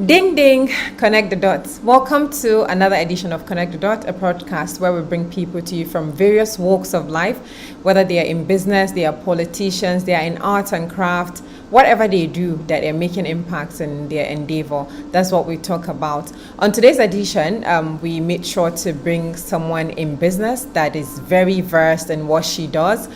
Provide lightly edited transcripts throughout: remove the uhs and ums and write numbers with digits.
Ding ding, connect the dots. Welcome to another edition of Connect the Dot, a podcast where we bring people to you from various walks of life, whether they are in business, they are politicians, they are in art and craft, whatever they do, that they're making impacts in their endeavor. That's what we talk about. On today's edition, we made sure to bring someone in business that is very versed in what she does.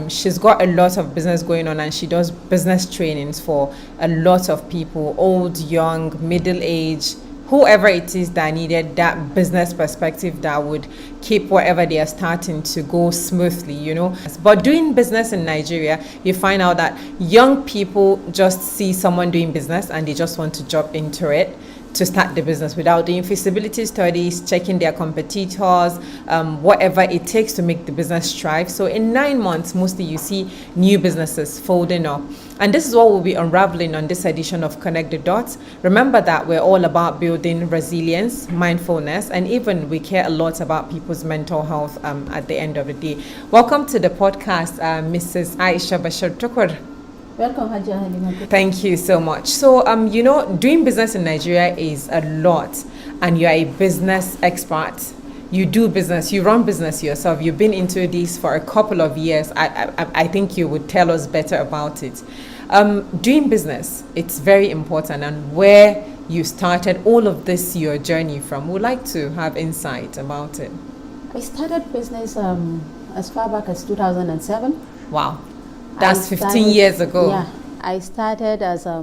She's got a lot of business going on and she does business trainings for a lot of people, old, young, middle age, whoever it is that needed that business perspective that would keep whatever they are starting to go smoothly, But doing business in Nigeria, you find out that young people just see someone doing business and they just want to jump into it to start the business without doing feasibility studies, checking their competitors, whatever it takes to make the business thrive. So in 9 months, mostly you see new businesses folding up. And this is what we'll be unraveling on this edition of Connect the Dots. Remember that we're all about building resilience, mindfulness, and even we care a lot about people's mental health at the end of the day. Welcome to the podcast, Mrs. Aisha Bashir Tukur. Welcome, Hajia Halima. Thank you so much. So, doing business in Nigeria is a lot, and you're a business expert. You do business, you run business yourself. You've been into this for a couple of years. I think you would tell us better about it. Doing business, it's very important, and where you started all of this, your journey from. We'd like to have insight about it. I started business as far back as 2007. Wow. That's 15 years ago. Yeah, I started as a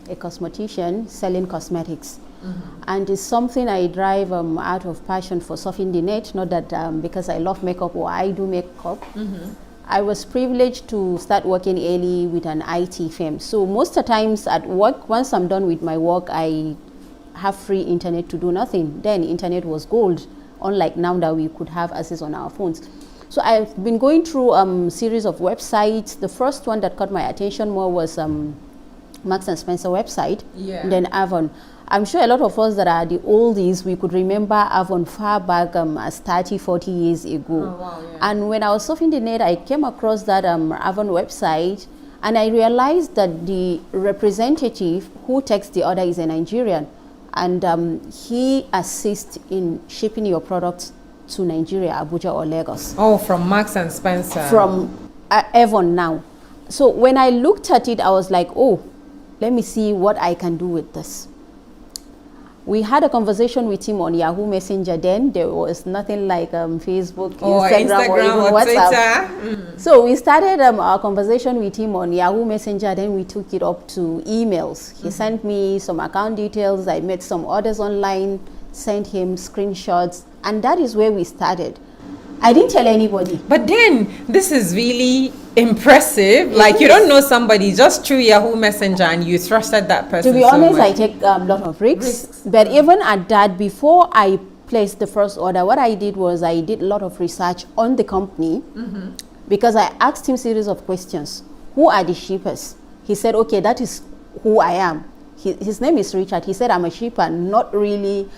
cosmetician selling cosmetics. Mm-hmm. And it's something I drive out of passion for surfing the net, not that because I love makeup or I do makeup. Mm-hmm. I was privileged to start working early with an IT firm. So most of the times at work, once I'm done with my work, I have free internet to do nothing. Then internet was gold, unlike now that we could have access on our phones. So I've been going through a series of websites. The first one that caught my attention more was Marks and Spencer website, then Avon. I'm sure a lot of us that are the oldies, we could remember Avon far back as 30, 40 years ago. Oh, wow, yeah. And when I was surfing the net, I came across that Avon website, and I realized that the representative who takes the order is a Nigerian, and he assists in shipping your products to Nigeria, Abuja or Lagos. Oh, from Marks and Spencer. From Avon now. So when I looked at it, I was like, oh, let me see what I can do with this. We had a conversation with him on Yahoo Messenger then. There was nothing like Facebook, Instagram or even WhatsApp. So we started our conversation with him on Yahoo Messenger, then we took it up to emails. He sent me some account details. I met some orders online, sent him screenshots, and that is where we started. I didn't tell anybody. But then, this is really impressive. Like, you don't know somebody just through Yahoo Messenger and you trusted that person. To be honest, I take a lot of risks. But even at that, before I placed the first order, what I did was I did a lot of research on the company because I asked him a series of questions. Who are the shippers? He said, okay, that is who I am. His name is Richard. He said, I'm a shipper, not really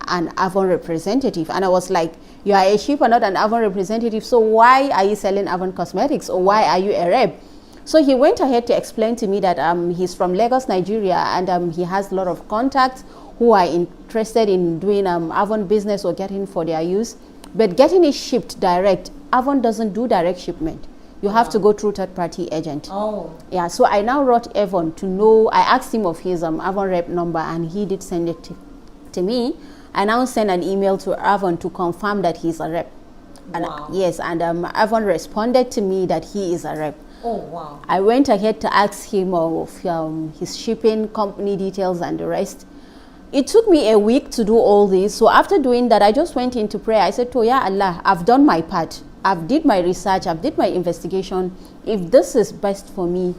an Avon representative. And I was like, you are a shipper, not an Avon representative, so why are you selling Avon Cosmetics, or why are you a rep? So he went ahead to explain to me that he's from Lagos, Nigeria, and he has a lot of contacts who are interested in doing Avon business or getting for their use, but getting it shipped direct. Avon doesn't do direct shipment. You have to go through third-party agent. Oh. Yeah, so I now wrote Avon to know. I asked him of his Avon rep number, and he did send it to me. I now sent an email to Avon to confirm that he's a rep. And wow. Yes, and Avon responded to me that he is a rep. Oh, wow. I went ahead to ask him of his shipping company details and the rest. It took me a week to do all this. So after doing that, I just went into prayer. I said, Ya Allah, I've done my part. I've did my research. I've did my investigation. If this is best for me,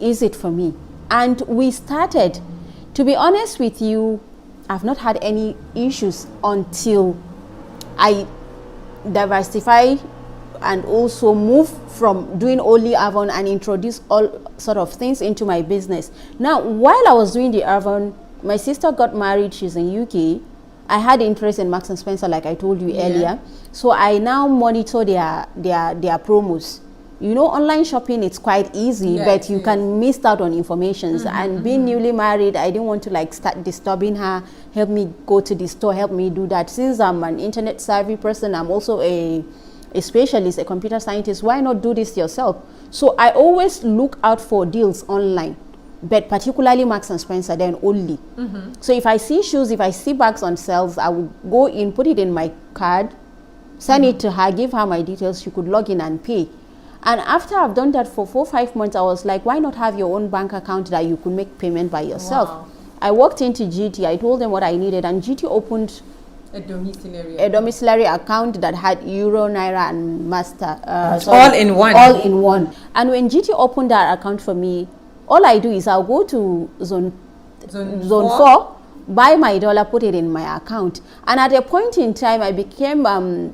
is it for me? And we started. To be honest with you, I've not had any issues until I diversify and also move from doing only Avon and introduce all sort of things into my business. Now, while I was doing the Avon, my sister got married. She's in UK. I had interest in Marks and Spencer, like I told you earlier. So I now monitor their promos. You know, online shopping, it's quite easy, but you can miss out on informations. And being newly married, I didn't want to like start disturbing her, help me go to the store, help me do that. Since I'm an internet savvy person, I'm also a specialist, a computer scientist, why not do this yourself? So I always look out for deals online, but particularly Marks and Spencer, then only. So if I see shoes, if I see bags on sales, I will go in, put it in my card, send it to her, give her my details, she could log in and pay. And after I've done that for 4 or 5 months, I was like, why not have your own bank account that you could make payment by yourself? Wow. I walked into GT, I told them what I needed, and GT opened a domiciliary account that had Euro, Naira, and Master. All in one. All in one. And when GT opened that account for me, all I do is I'll go to zone 4, buy my dollar, put it in my account. And at a point in time, I became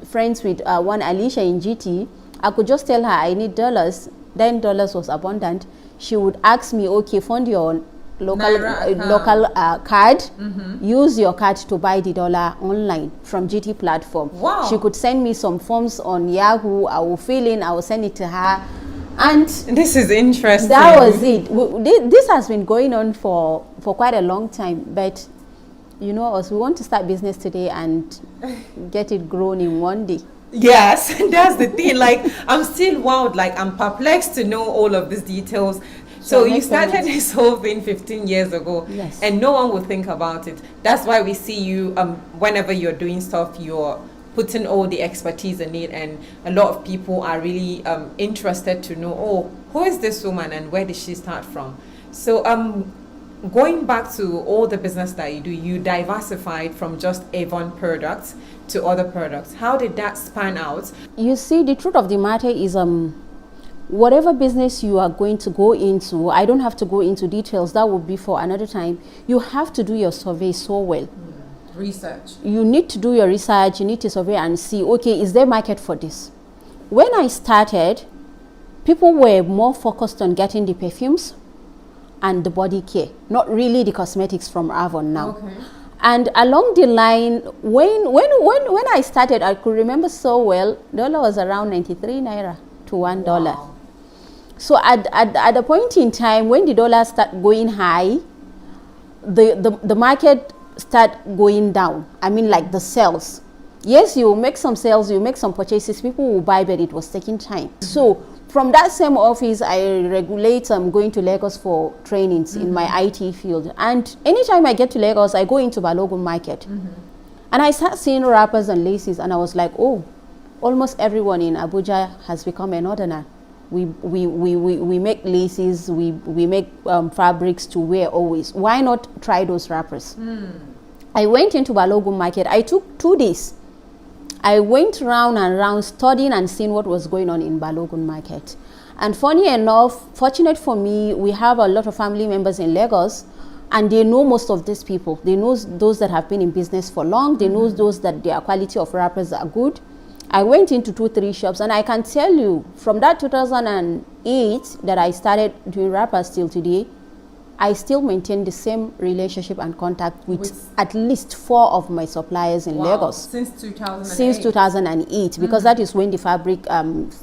friends with one Alicia in GT. I could just tell her I need dollars. Then dollars was abundant. She would ask me, okay, fund your local card, use your card to buy the dollar online from GT platform. Wow. She could send me some forms on Yahoo. I will fill in, I will send it to her. And this is interesting. That was it. This has been going on for quite a long time, but you know us, we want to start business today and get it grown in one day. Yes, that's the thing. Like, I'm still wowed, like I'm perplexed to know all of these details. So you started this whole thing 15 years ago, yes, and no one would think about it. That's why we see you whenever you're doing stuff, you're putting all the expertise in it, and a lot of people are really interested to know, oh, who is this woman and where did she start from? So going back to all the business that you do, you diversified from just Avon products to other products. How did that span out? You see, the truth of the matter is whatever business you are going to go into, I don't have to go into details, that would be for another time. You have to do your survey so well. Research. You need to do your research, you need to survey and see, okay, is there market for this? When I started, people were more focused on getting the perfumes and the body care, not really the cosmetics from Avon now. Okay. And along the line, when I started, I could remember so well, dollar was around 93 Naira to $1. Wow. So at a point in time, when the dollar started going high, the market start going down. I mean, like the sales. Yes, you make some sales, you make some purchases, people will buy, but it was taking time. So from that same office, I regulate going to Lagos for trainings in my IT field. And anytime I get to Lagos, I go into Balogun Market. And I start seeing wrappers and laces, and I was like, oh, almost everyone in Abuja has become a northerner. We make laces, we make fabrics to wear always. Why not try those wrappers? I went into Balogun Market. I took 2 days. I went round and round studying and seeing what was going on in Balogun Market. And funny enough, fortunate for me, we have a lot of family members in Lagos, and they know most of these people. They know those that have been in business for long. They know those that their quality of wrappers are good. I went into 2-3 shops, and I can tell you, from that 2008 that I started doing wrappers till today, I still maintain the same relationship and contact with at least 4 of my suppliers in Lagos. Since 2008? Since 2008, because that is when the fabric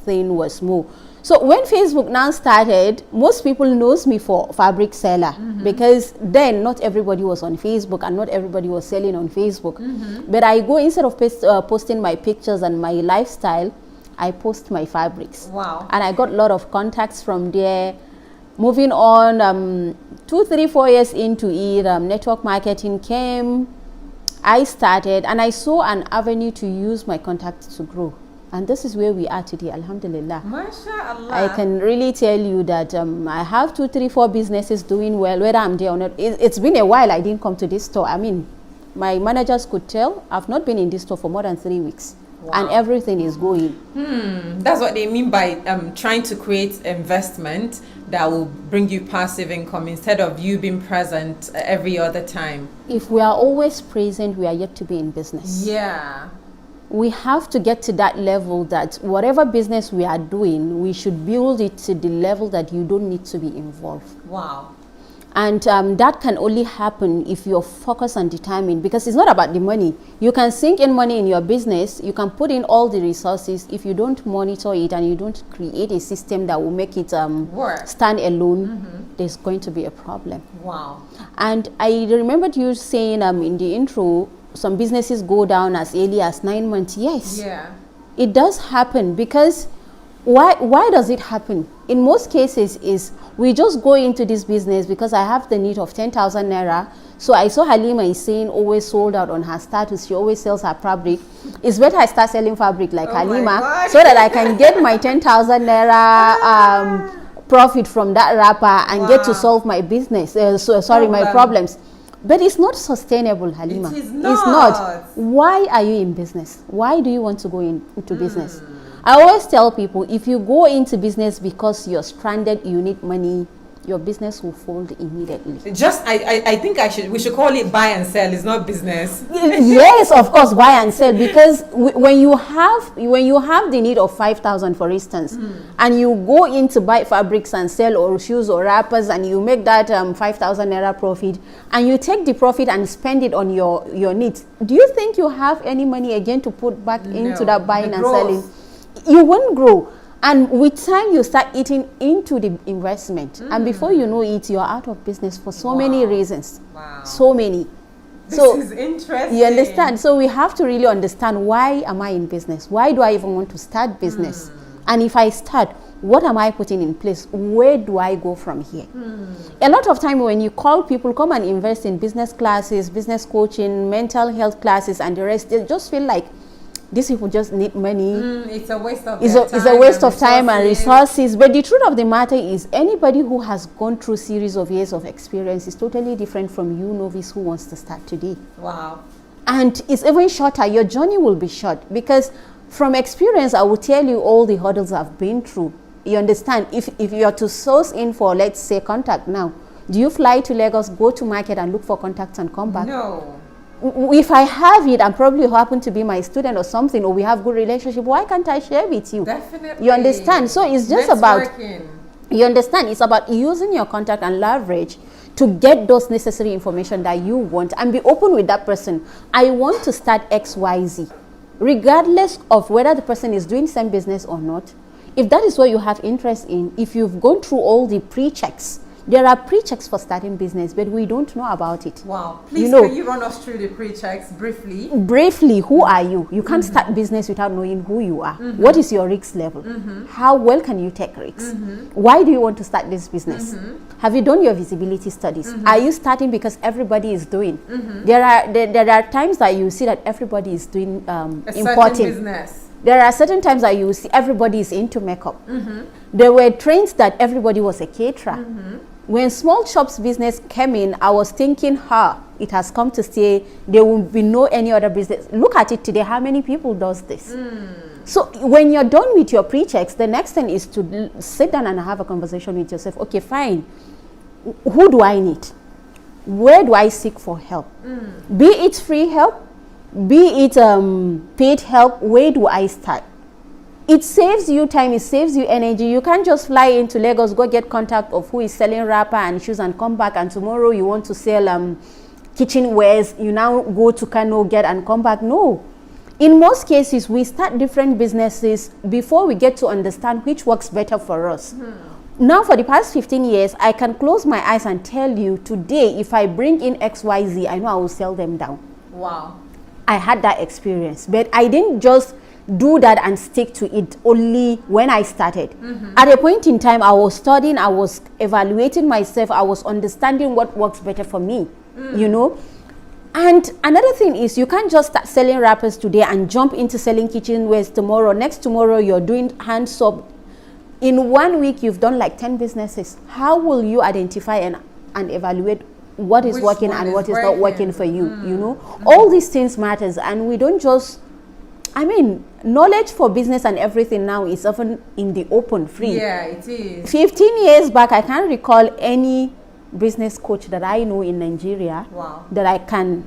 thing was more. So when Facebook now started, most people knows me for fabric seller, because then not everybody was on Facebook and not everybody was selling on Facebook. But I go, instead of posting my pictures and my lifestyle, I post my fabrics. Wow. And I got a lot of contacts from there. Moving on, 2, 3, 4 years into it, network marketing came. I started, and I saw an avenue to use my contacts to grow. And this is where we are today, alhamdulillah. MashaAllah. I can really tell you that I have 2, 3, 4 businesses doing well, whether I'm there or not. It's been a while I didn't come to this store. I mean, my managers could tell I've not been in this store for more than 3 weeks. Wow. And everything is going. That's what they mean by trying to create investment that will bring you passive income instead of you being present every other time. If we are always present, we are yet to be in business. Yeah. We have to get to that level that whatever business we are doing, we should build it to the level that you don't need to be involved. Wow. And that can only happen if you're focused and determined, because it's not about the money. You can sink in money in your business, you can put in all the resources. If you don't monitor it and you don't create a system that will make it stand alone, there's going to be a problem. Wow. And I remembered you saying in the intro, some businesses go down as early as 9 months. Yes. Yeah. It does happen, because why does it happen? In most cases is we just go into this business because I have the need of 10,000 naira. So I saw Halima is saying always sold out on her status. She always sells her fabric. It's better I start selling fabric like Halima, so that I can get my 10,000 naira profit from that wrapper and get to solve my business. My problems. But it's not sustainable, Halima. It is not. It's not. Why are you in business? Why do you want to go into business? I always tell people, if you go into business because you're stranded, you need money, your business will fold immediately. I think we should call it buy and sell. It's not business. Yes, of course, buy and sell, because when you have the need of 5,000, for instance, and you go in to buy fabrics and sell, or shoes or wrappers, and you make that 5,000 naira profit, and you take the profit and spend it on your needs, do you think you have any money again to put back into that buying and selling? You won't grow. And with time, you start eating into the investment. And before you know it, you're out of business for so many reasons. Wow. So many. This is interesting. You understand? So we have to really understand, why am I in business? Why do I even want to start business? And if I start, what am I putting in place? Where do I go from here? A lot of time when you call people, come and invest in business classes, business coaching, mental health classes, and the rest, they just feel like these people just need money. It's a waste of time and resources. But the truth of the matter is, anybody who has gone through a series of years of experience is totally different from you, novice, who wants to start today. Wow. And it's even shorter. Your journey will be short, because from experience, I will tell you all the hurdles I've been through. You understand? If you're to source in for, let's say, contact now, do you fly to Lagos, go to market and look for contacts and come back? No. If I have it and probably happen to be my student or something, or we have good relationship, why can't I share with you? Definitely. You understand? So it's just about, you understand, it's about using your contact and leverage to get those necessary information that you want, and be open with that person. I want to start XYZ, regardless of whether the person is doing same business or not. If that is what you have interest in, if you've gone through all the pre-checks, there are pre-checks for starting business, but we don't know about it. Wow. Please, can you run us through the pre-checks briefly? Briefly, who are you? You can't start business without knowing who you are. What is your risk level? How well can you take risks? Why do you want to start this business? Have you done your visibility studies? Are you starting because everybody is doing? There are times that you see that everybody is doing importing business. There are certain times that you see everybody is into makeup. There were trends that everybody was a caterer. When small shops business came in, I was thinking, it has come to stay. There will be no any other business. Look at it today. How many people does this? So when you're done with your pre-checks, the next thing is to sit down and have a conversation with yourself. Okay, fine. Who do I need? Where do I seek for help? Be it free help, be it paid help. Where do I start? It saves you time, it saves you energy. You can't just fly into Lagos, go get contact of who is selling wrapper and shoes and come back, and tomorrow you want to sell kitchen wares, you now go to Kano, get and come back. No. In most cases, we start different businesses before we get to understand which works better for us. Now, for the past 15 years, I can close my eyes and tell you today, if I bring in XYZ, I know I will sell them down. Wow. I had that experience, but I didn't just do that and stick to it only when I started. At a point in time, I was studying, I was evaluating myself, I was understanding what works better for me, you know. And another thing is, you can't just start selling wrappers today and jump into selling kitchenwares tomorrow. Next tomorrow, you're doing hand soap. In 1 week, you've done like 10 businesses. How will you identify and evaluate what is working and what is not working for you? You know, all these things matters, and we don't just, knowledge for business and everything now is often in the open, free. Yeah, it is. 15 years back, I can't recall any business coach that I know in Nigeria that I can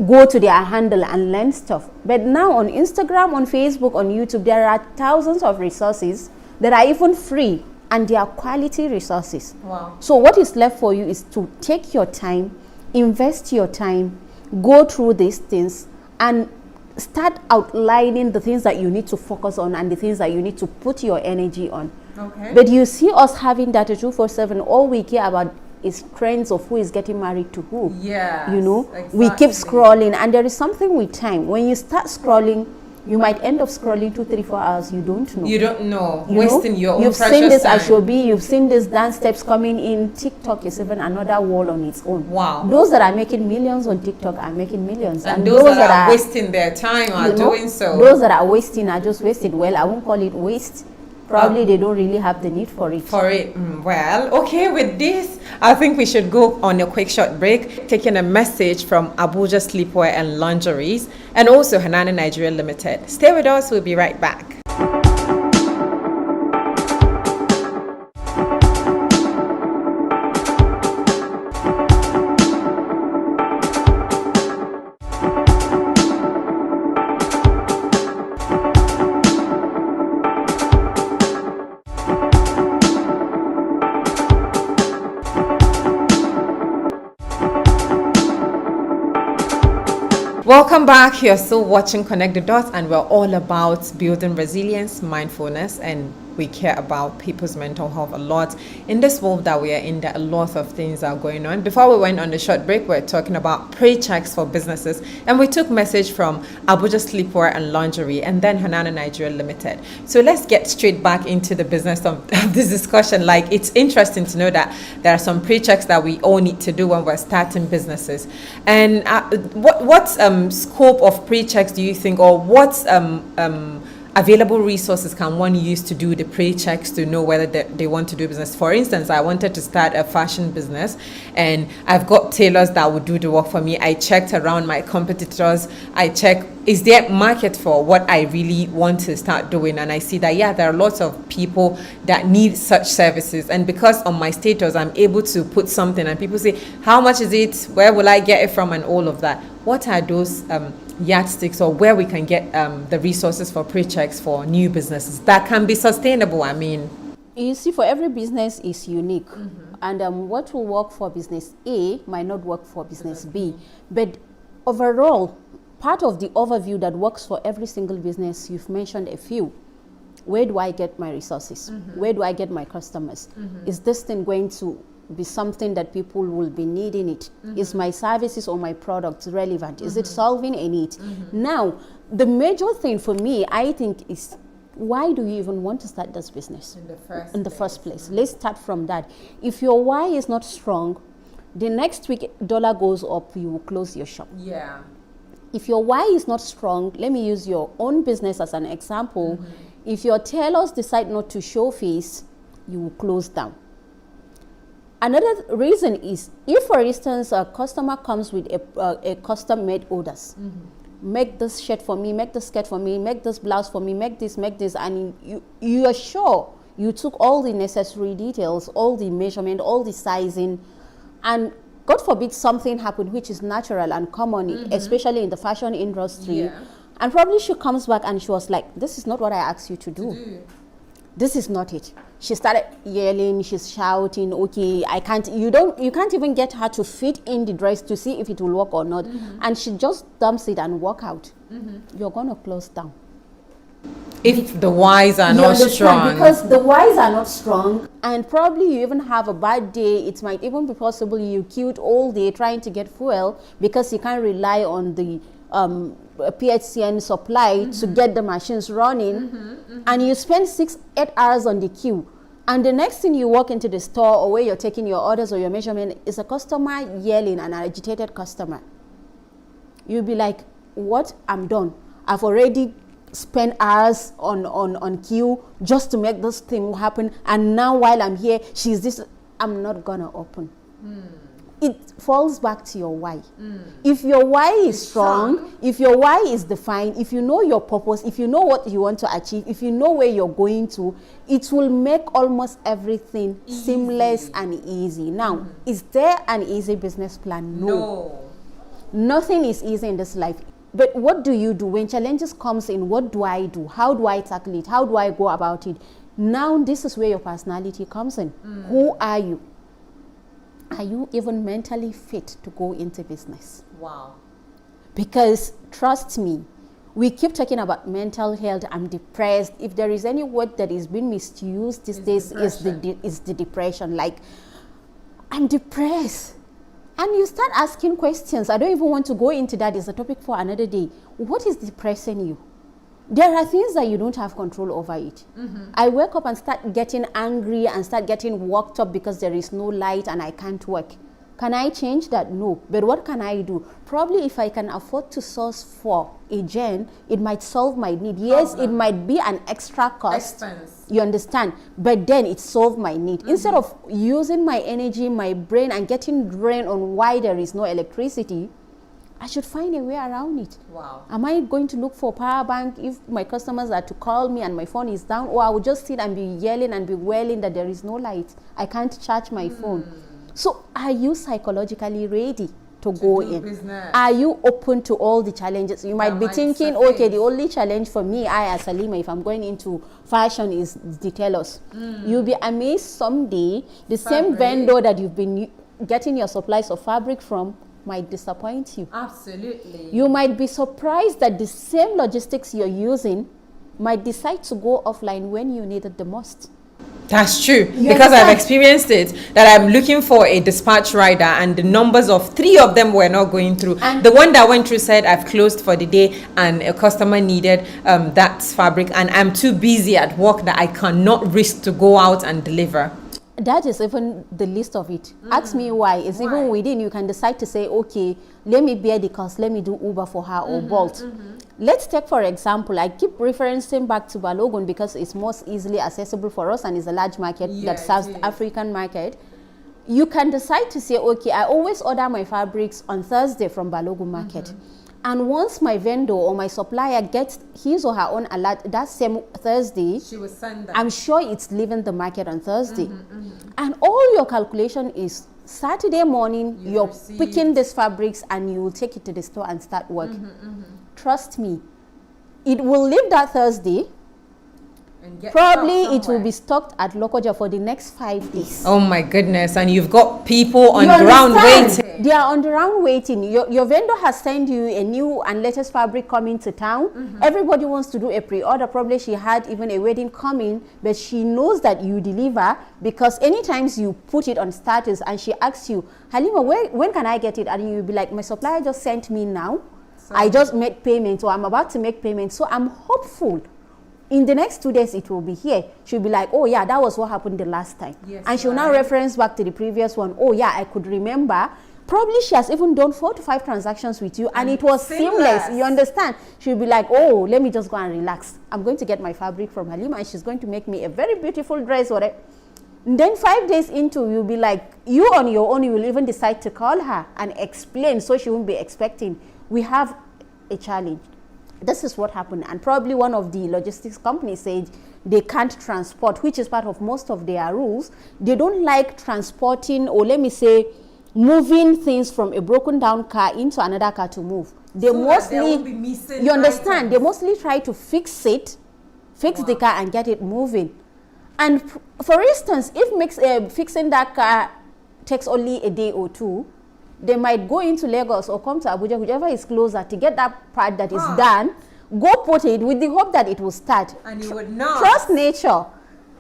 go to their handle and learn stuff. But now on Instagram, on Facebook, on YouTube, there are thousands of resources that are even free. and they are quality resources. Wow. So what is left for you is to take your time, invest your time, go through these things, and start outlining the things that you need to focus on and the things that you need to put your energy on. Okay. But you see us having that 247, all we care about is trends of who is getting married to who. Yeah. You know, we keep scrolling, and there is something with time. When you start scrolling, you might end up scrolling 2, 3, 4 hours. You don't know. You don't know. You Wasting know? your own You've precious seen this time. Ashobi, you've seen this dance steps coming in. TikTok is even another wall on its own. Wow. Those that are making millions on TikTok are making millions. And those that are wasting their time are doing so. Those that are wasting are just wasted. Well, I won't call it waste. Probably they don't really have the need for it. Well, okay, with this, I think we should go on a quick short break, taking a message from Abuja Sleepwear and Lingeries, and also Hanana Nigeria Limited. Stay with us, we'll be right back. Welcome back. You're still watching Connect the Dots, and we're all about building resilience, mindfulness, and we care about people's mental health a lot. In this world that we are in, there are a lot of things that are going on. Before we went on the short break, we're talking about pre-checks for businesses, and we took message from Abuja Sleepwear and Lingerie, and then Hanana Nigeria Limited. So let's get straight back into the business of this discussion. Like, it's interesting to know that there are some pre-checks that we all need to do when we're starting businesses. And what's scope of pre-checks do you think, or what's available resources can one use to do the pre-checks to know whether they want to do business? For instance, I wanted to start a fashion business, and I've got tailors that would do the work for me. I checked around my competitors. I check, is there market for what I really want to start doing? And I see that, yeah, there are lots of people that need such services. And because on my status, I'm able to put something, and people say, how much is it? Where will I get it from? And all of that. What are those yardsticks, or where we can get the resources for pre-checks for new businesses that can be sustainable? I mean, you see, for every business is unique, and what will work for business A might not work for business B. But overall, part of the overview that works for every single business, you've mentioned a few. Where do I get my resources? Where do I get my customers? Is this thing going to be something that people will be needing it? Is my services or my products relevant? Is it solving a need? Now, the major thing for me, I think, is why do you even want to start this business in the first place? Let's start from that. If your why is not strong, the next week dollar goes up, you will close your shop. yeah. If your why is not strong, let me use your own business as an example. If your tailors decide not to show face, you will close down. Another reason is, if for instance a customer comes with a custom made orders, make this shirt for me, make this skirt for me, make this blouse for me, make this, and you are sure you took all the necessary details, all the measurement, all the sizing, and God forbid something happened, which is natural and common, especially in the fashion industry. Yeah. And probably she comes back and she was like, this is not what I asked you to do. This is not it. She started yelling, she's shouting, okay, you can't even get her to fit in the dress to see if it will work or not. And she just dumps it and walk out. You're gonna close down. If the whys are not strong. Because the whys are not strong, and probably you even have a bad day. It might even be possible you queued all day trying to get fuel because you can't rely on the PHCN supply to get the machines running, and you spend 6-8 hours on the queue, and the next thing you walk into the store or where you're taking your orders or your measurement is a customer yelling, an agitated customer. You'll be like, what? I'm done. I've already spent hours on queue just to make this thing happen, and now while I'm here, I'm not gonna open. It falls back to your why. If your why is strong, if your why is defined, if you know your purpose, if you know what you want to achieve, if you know where you're going to, it will make almost everything seamless and easy. Now, is there an easy business plan? No. Nothing is easy in this life. But what do you do when challenges comes in? What do I do? How do I tackle it? How do I go about it? Now this is where your personality comes in. Who are you? Are you even mentally fit to go into business? Wow. Because trust me, we keep talking about mental health. I'm depressed. If there is any word that is being misused these days, is the depression. Like, I'm depressed. And you start asking questions. I don't even want to go into that. It's a topic for another day. What is depressing you? There are things that you don't have control over it. I wake up and start getting angry and start getting worked up because there is no light and I can't work. Can I change that? No. But what can I do? Probably if I can afford to source for a gen, it might solve my need. Yes, it might be an extra cost. Expense. You understand? But then it solved my need. Instead of using my energy, my brain, and getting drained on why there is no electricity, I should find a way around it. Wow. Am I going to look for power bank if my customers are to call me and my phone is down? Or I will just sit and be yelling and be wailing that there is no light. I can't charge my phone. So are you psychologically ready to go in? Business. Are you open to all the challenges? You might be thinking, okay, the only challenge for me, I as Halima, if I'm going into fashion, is the tailors. You'll be amazed someday, the same vendor that you've been getting your supplies of fabric from might disappoint you. Absolutely. You might be surprised that the same logistics you're using might decide to go offline when you need it the most. That's true, because I've experienced it, that I'm looking for a dispatch rider and the numbers of 3 of them were not going through. And the one that went through said, I've closed for the day, and a customer needed that fabric, and I'm too busy at work that I cannot risk to go out and deliver. That is even the least of it. Ask me why. It's even within, you can decide to say, okay, let me bear the cost, let me do Uber for her or Bolt. Let's take, for example, I keep referencing back to Balogun because it's most easily accessible for us and it's a large market that serves the African market. You can decide to say, okay, I always order my fabrics on Thursday from Balogun market. And once my vendor or my supplier gets his or her own alert that same Thursday, she will send that. I'm sure it's leaving the market on Thursday. And all your calculation is Saturday morning, you're picking these fabrics and you will take it to the store and start work. Trust me, it will leave that Thursday. Probably it will be stocked at Lokoja for the next 5 days. Oh my goodness, and you've got people on ground waiting. They are on the ground waiting. Your vendor has sent you a new and latest fabric coming to town. Everybody wants to do a pre-order. Probably she had even a wedding coming, but she knows that you deliver because anytime you put it on status and she asks you, Halima, when can I get it? And you'll be like, my supplier just sent me now. I just made payment, or I'm about to make payment. So I'm hopeful in the next 2 days it will be here. She'll be like, oh yeah, that was what happened the last time. And she'll now reference back to the previous one. Oh yeah, I could remember. Probably she has even done 4 to 5 transactions with you and it was seamless. You understand? She'll be like, oh, let me just go and relax. I'm going to get my fabric from Halima and she's going to make me a very beautiful dress. Or then 5 days into, you'll be like, you on your own, you will even decide to call her and explain so she won't be expecting. We have a challenge. This is what happened, and probably one of the logistics companies said they can't transport, which is part of most of their rules. They don't like transporting, or let me say, moving things from a broken down car into another car to move. They mostly, you understand, they mostly try to fix it, fix the car and get it moving. And for instance, if fixing that car takes only a day or 2, they might go into Lagos or come to Abuja, whichever is closer, to get that part that is done, go put it with the hope that it will start. And you would not. Trust nature.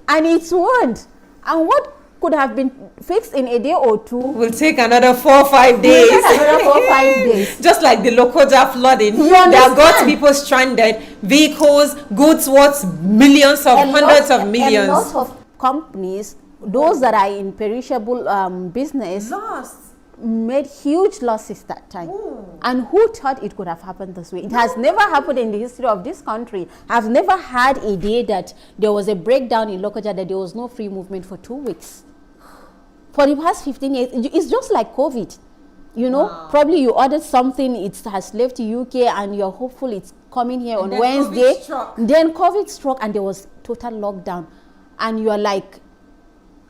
And it won't. And what could have been fixed in a day or 2 will take another 4 or 5 days. Just like the Lokoja flooding that got people stranded, vehicles, goods worth millions of hundreds of millions. A lot of companies, those that are in perishable business, made huge losses that time. And who thought it could have happened this way? It has never happened in the history of this country. I've never had a day that there was a breakdown in Lokoja, that there was no free movement for 2 weeks. For the past 15 years, it's just like COVID. You know, probably you ordered something, it has left the UK and you're hopeful it's coming here on Wednesday. Then COVID struck and there was total lockdown. And you're like,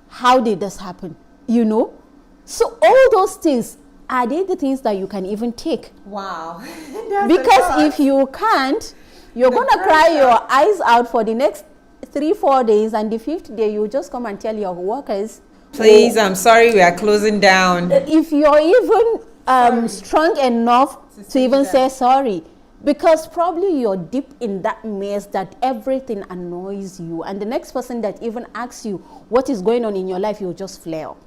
how did this happen? You know? So all those things, are they the things that you can even take? Wow. Because if you can't, you're going to cry your eyes out for the next 3-4 days, and the 5th day you just come and tell your workers, please, I'm sorry, we are closing down. If you're even strong enough to even say sorry, because probably you're deep in that mess that everything annoys you, and the next person that even asks you what is going on in your life, you'll just flare up.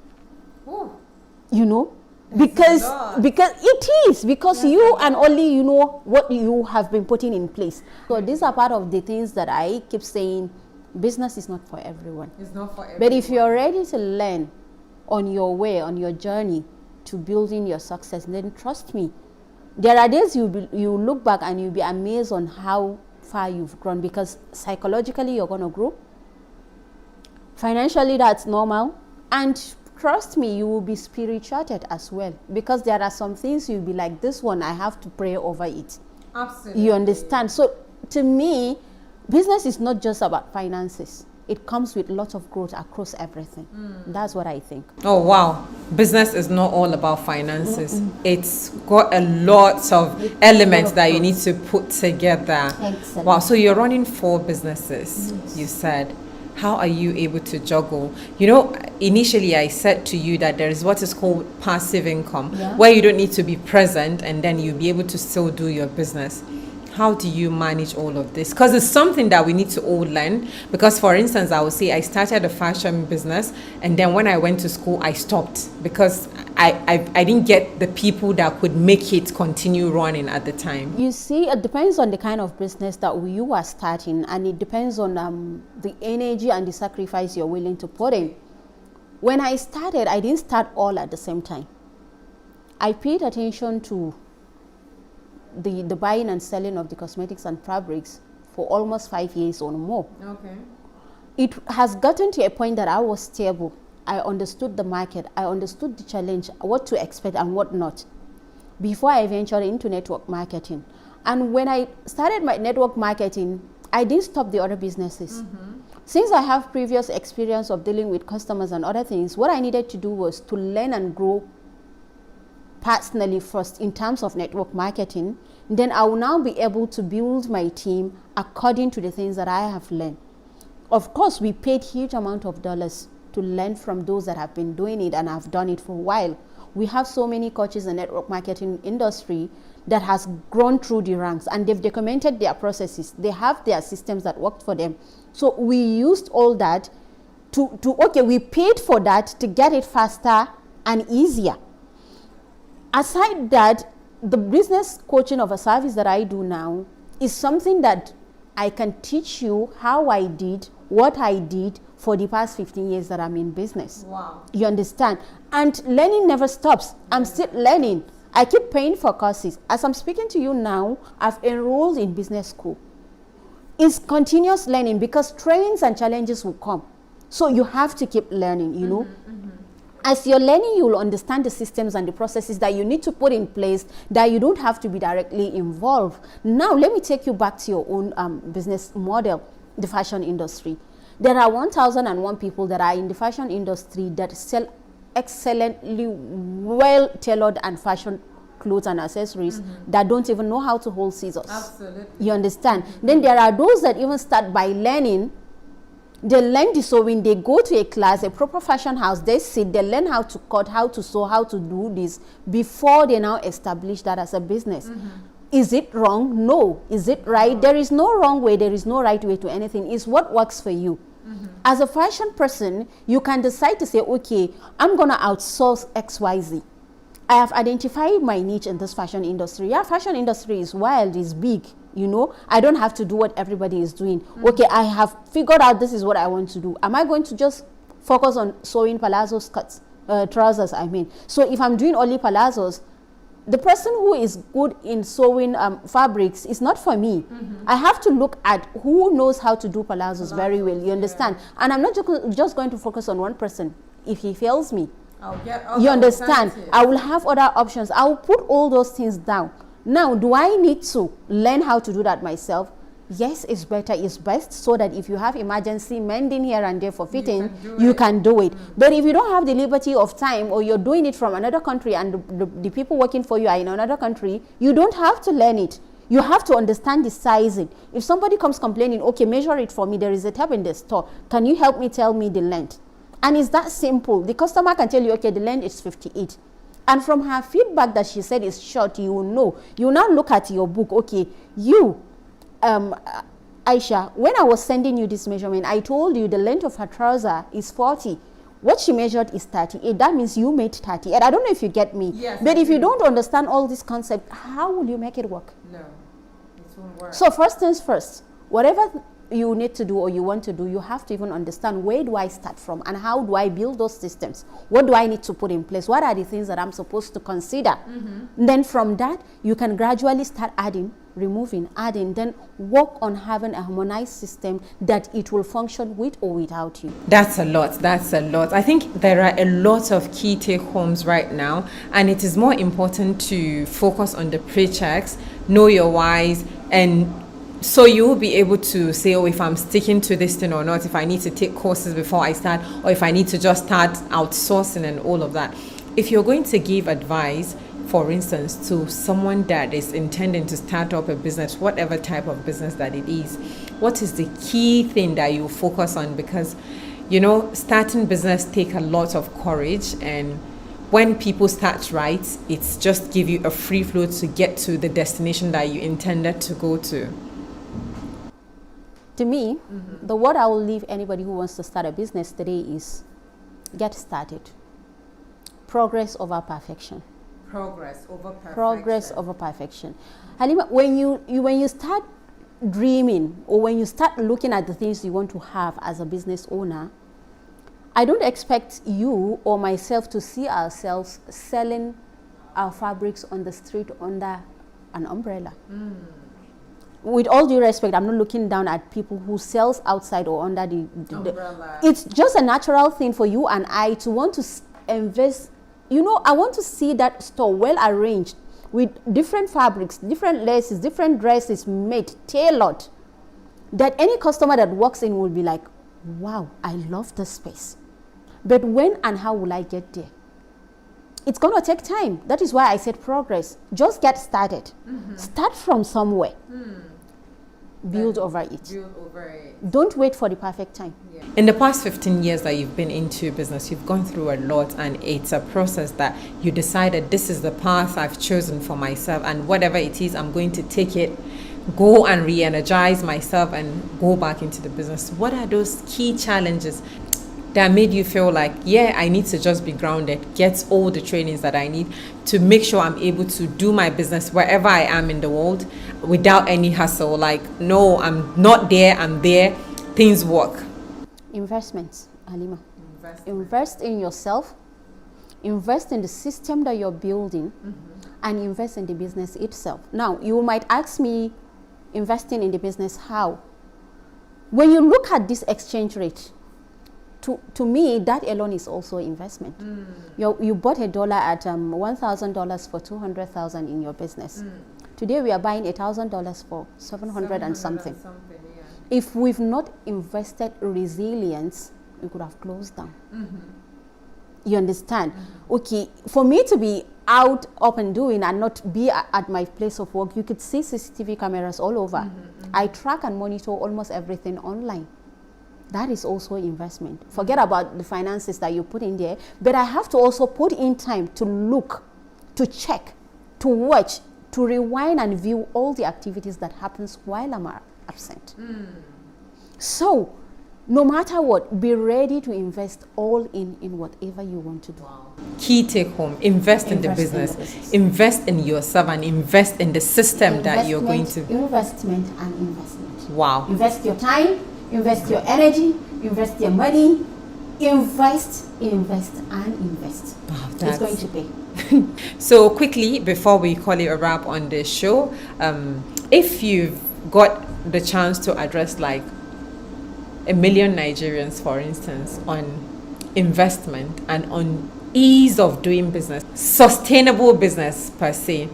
You know, because it is, because you and only you know what you have been putting in place. So these are part of the things that I keep saying. Business is not for everyone. It's not for everyone. But if you're ready to learn on your way, on your journey to building your success, then trust me, there are days you look back and you'll be amazed on how far you've grown, because psychologically you're going to grow. Financially, that's normal. And trust me, you will be spirituated as well, because there are some things you'll be like, this one, I have to pray over it. Absolutely. You understand? So to me, business is not just about finances. It comes with lots of growth across everything. That's what I think. Oh, wow. Business is not all about finances. It's got a lot of elements that you need to put together. Excellent. Wow. So you're running 4 businesses, you said. How are you able to juggle? You know, initially I said to you that there is what is called passive income, where you don't need to be present and then you'll be able to still do your business. How do you manage all of this? Because it's something that we need to all learn. Because, for instance, I would say I started a fashion business, and then when I went to school, I stopped because I didn't get the people that could make it continue running at the time. You see, it depends on the kind of business that you are starting, and it depends on the energy and the sacrifice you're willing to put in. When I started, I didn't start all at the same time. I paid attention to the buying and selling of the cosmetics and fabrics for almost 5 years or more. Okay. It has gotten to a point that I was stable. I understood the market. I understood the challenge, what to expect and what not, before I ventured into network marketing. And when I started my network marketing, I didn't stop the other businesses. Since I have previous experience of dealing with customers and other things, what I needed to do was to learn and grow personally first in terms of network marketing. Then I will now be able to build my team according to the things that I have learned. Of course, we paid huge amount of dollars to learn from those that have been doing it and have done it for a while. We have so many coaches in the network marketing industry that has grown through the ranks, and they've documented their processes. They have their systems that worked for them. So we used all that we paid for that to get it faster and easier. Aside that, the business coaching of a service that I do now is something that I can teach you how I did what I did for the past 15 years that I'm in business. Wow. You understand? And learning never stops. I'm still learning. I keep paying for courses. As I'm speaking to you now, I've enrolled in business school. It's continuous learning, because trends and challenges will come. So you have to keep learning, you know. As you're learning, you will understand the systems and the processes that you need to put in place, that you don't have to be directly involved. Now, let me take you back to your own business model, the fashion industry. There are 1,001 people that are in the fashion industry that sell excellently well-tailored and fashion clothes and accessories that don't even know how to hold scissors. Absolutely. You understand? Then there are those that even start by learning. They learn the sewing, they go to a class, a proper fashion house, they sit, they learn how to cut, how to sew, how to do this before they now establish that as a business. Is it wrong? No. Is it right? There is no wrong way, there is no right way to anything. It's what works for you. As a fashion person, you can decide to say, okay, I'm going to outsource XYZ. I have identified my niche in this fashion industry. Yeah, fashion industry is wild, is big. You know, I don't have to do what everybody is doing. Okay, I have figured out this is what I want to do. Am I going to just focus on sewing palazzo skirts, trousers, I mean? So if I'm doing only palazzos, the person who is good in sewing fabrics is not for me. I have to look at who knows how to do palazzos very well, you understand? And I'm not just going to focus on one person. If he fails me, you understand? I will have other options. I will put all those things down. Now, do I need to learn how to do that myself? Yes, it's better, it's best, so that if you have emergency mending here and there for fitting, you can do it. But if you don't have the liberty of time, or you're doing it from another country and the people working for you are in another country, you don't have to learn it. You have to understand the sizing. If somebody comes complaining, okay, measure it for me, there is a tape in the store, can you help me tell me the length? And it's that simple. The customer can tell you, okay, the length is 58. And from her feedback that she said is short, you will know. You will now look at your book, okay, Aisha, when I was sending you this measurement, I told you the length of her trouser is 40. What she measured is 38. That means you made 38. I don't know if you get me. Yes, but if you don't understand all this concept, how will you make it work? No, it won't work. So first things first, whatever you need to do or you want to do, you have to even understand, where do I start from and how do I build those systems? What do I need to put in place? What are the things that I'm supposed to consider? Then from that, you can gradually start adding, removing, adding, then work on having a harmonized system that it will function with or without you. That's a lot. That's a lot. I think there are a lot of key take homes right now, and it is more important to focus on the pre-checks, know your whys, and so you will be able to say, oh, if I'm sticking to this thing or not, if I need to take courses before I start, or if I need to just start outsourcing and all of that. If you're going to give advice, for instance, to someone that is intending to start up a business, whatever type of business that it is, what is the key thing that you focus on? Because, you know, starting business take a lot of courage, and when people start right, it's just give you a free flow to get to the destination that you intended to go to. To me, the word I will leave anybody who wants to start a business today is get started. Progress over perfection. Progress over perfection. Progress over perfection. Halima, when you start dreaming or when you start looking at the things you want to have as a business owner, I don't expect you or myself to see ourselves selling our fabrics on the street under an umbrella. With all due respect, I'm not looking down at people who sells outside or under the umbrella. It's just a natural thing for you and I to want to invest. You know, I want to see that store well arranged with different fabrics, different laces, different dresses made, tailored, that any customer that walks in will be like, wow, I love this space. But when and how will I get there? It's going to take time. That is why I said progress. Just get started. Start from somewhere. Build over it. Build over it. Don't wait for the perfect time. Yeah. In the past 15 years that you've been into business, you've gone through a lot, and it's a process that you decided this is the path I've chosen for myself, and whatever it is, I'm going to take it, go and re-energize myself and go back into the business. What are those key challenges that made you feel like, yeah, I need to just be grounded, get all the trainings that I need to make sure I'm able to do my business wherever I am in the world without any hassle? Like, no, I'm not there, I'm there, things work. Investments, Halima. Invest in yourself, invest in the system that you're building, and invest in the business itself. Now, you might ask me, investing in the business, how? When you look at this exchange rate, to me, that alone is also investment. You bought $1 at $1,000 for $200,000 in your business. Today we are buying $1,000 for 700 and something. Yeah. If we've not invested resilience, we could have closed down. You understand? Okay, for me to be out, up and doing and not be at my place of work, you could see CCTV cameras all over. I track and monitor almost everything online. That is also investment. Forget about the finances that you put in there, but I have to also put in time to look, to check, to watch, to rewind and view all the activities that happens while I'm absent. So, no matter what, be ready to invest all in whatever you want to do. Wow. Key take home, invest in the business, invest in yourself, and invest in the system that you're going to. Investment and investment. Wow. Invest your time, invest your energy, invest your money, invest, and invest. Wow, it's going to pay. So quickly, before we call it a wrap on the show, if you've got the chance to address like 1 million Nigerians, for instance, on investment and on ease of doing business, sustainable business per se,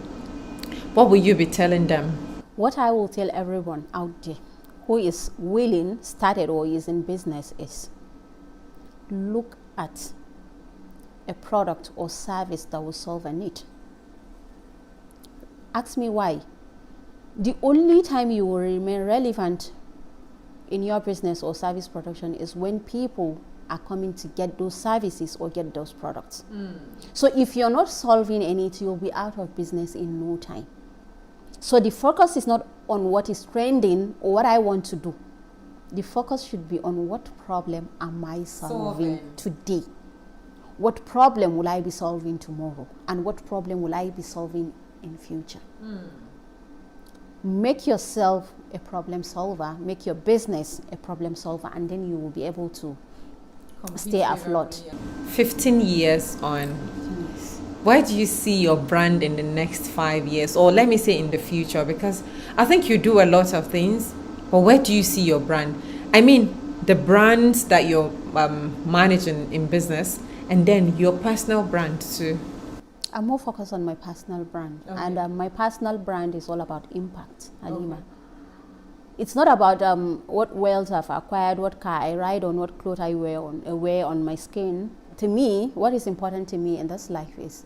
what will you be telling them? What I will tell everyone out there who is willing, started or is in business is look at a product or service that will solve a need. Ask me why. The only time you will remain relevant in your business or service production is when people are coming to get those services or get those products. So if you're not solving anything, you'll be out of business in no time. So the focus is not on what is trending or what I want to do. The focus should be on what problem am I solving today? What problem will I be solving tomorrow? And what problem will I be solving in future? Make yourself a problem solver, make your business a problem solver, and then you will be able to stay afloat. 15 years on, where do you see your brand in the next 5 years, or let me say in the future? Because I think you do a lot of things, but where do you see your brand? I mean, the brands that you're managing in business, and then your personal brand too. I'm more focused on my personal brand, and my personal brand is all about impact, Halima. It's not about what wealth I've acquired, what car I ride on, what clothes I wear on my skin. To me, what is important to me in this life is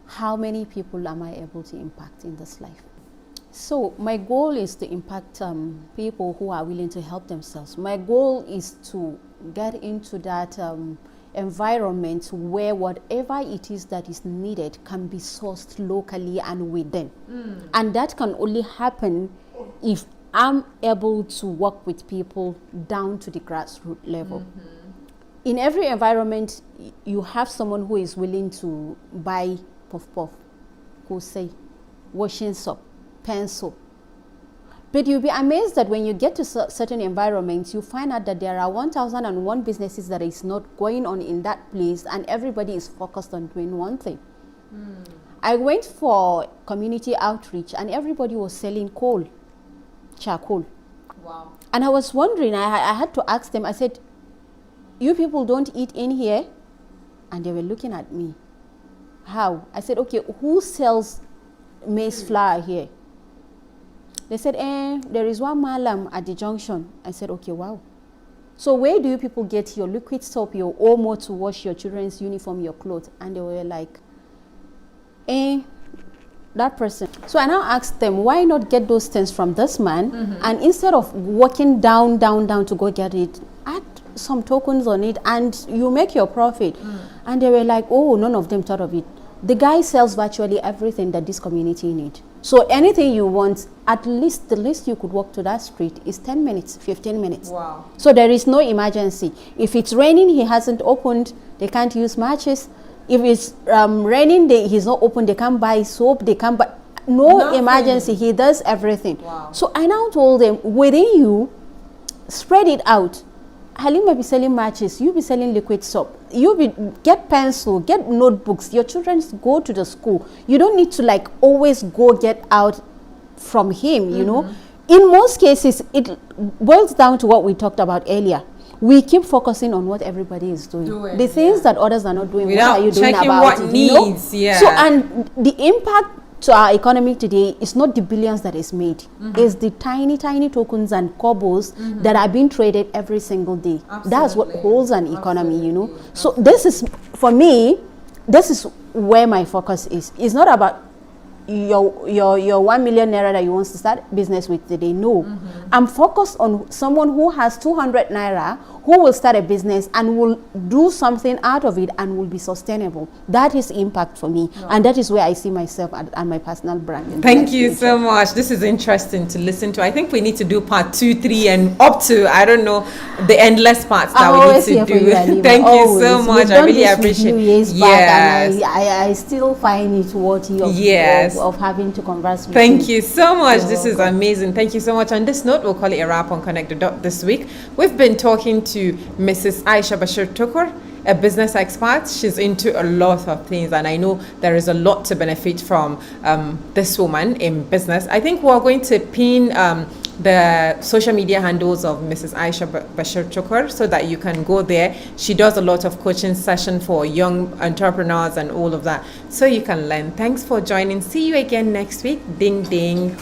how many people am I able to impact in this life. So my goal is to impact people who are willing to help themselves. My goal is to get into that environment where whatever it is that is needed can be sourced locally and within. And that can only happen if I'm able to work with people down to the grassroots level. In every environment, you have someone who is willing to buy puff, say, washing soap, pencil. But you'll be amazed that when you get to certain environments, you find out that there are 1,001 businesses that is not going on in that place, and everybody is focused on doing one thing. I went for community outreach, and everybody was selling charcoal. Wow. And I was wondering, I had to ask them, I said, you people don't eat in here? And they were looking at me. How? I said, okay, who sells maize flour here? They said, there is one malam at the junction. I said, okay, wow. So where do you people get your liquid soap, your Omo to wash your children's uniform, your clothes? And they were like, that person. So I now asked them, why not get those things from this man? And instead of walking down to go get it, add some tokens on it and you make your profit. And they were like, oh, none of them thought of it. The guy sells virtually everything that this community needs. So anything you want, at least the least you could walk to that street is 10 minutes, 15 minutes. Wow. So there is no emergency. If it's raining, he hasn't opened, they can't use matches. If it's raining, he's not open, they can't buy soap, they can't buy, no emergency, he does everything. Wow. So I now told them, within you, spread it out. Halima be selling matches, you be selling liquid soap, get pencil, get notebooks, your children go to the school. You don't need to like always go get out from him, you know. In most cases, it boils down to what we talked about earlier. We keep focusing on what everybody is doing. The things that others are not doing, without what are you doing about what it? Needs, you know? So, and the impact to our economy today is not the billions that is made. It's the tiny tokens and cobbles that are being traded every single day. That's what holds an economy, you know. So this is, for me, this is where my focus is. It's not about your 1 million naira that you want to start business with today. No, I'm focused on someone who has 200 naira who will start a business and will do something out of it and will be sustainable. That is impact for me, and that is where I see myself and my personal brand. Thank you so much. This is interesting to listen to. I think we need to do part 2, 3, and up to, I don't know, the endless parts that we need to do. Thank you so much. I really appreciate it. Yes. I still find it worthy of having to converse with you. Thank you so much. This is amazing. Thank you so much. On this note, we'll call it a wrap on Connect the Dot this week. We've been talking to Mrs. Aisha Bashir Tukur, a business expert. She's into a lot of things, and I know there is a lot to benefit from this woman in business. I think we're going to pin the social media handles of Mrs. Aisha Bashir Tukur so that you can go there. She does a lot of coaching session for young entrepreneurs and all of that, so you can learn. Thanks for joining. See you again next week. Ding ding.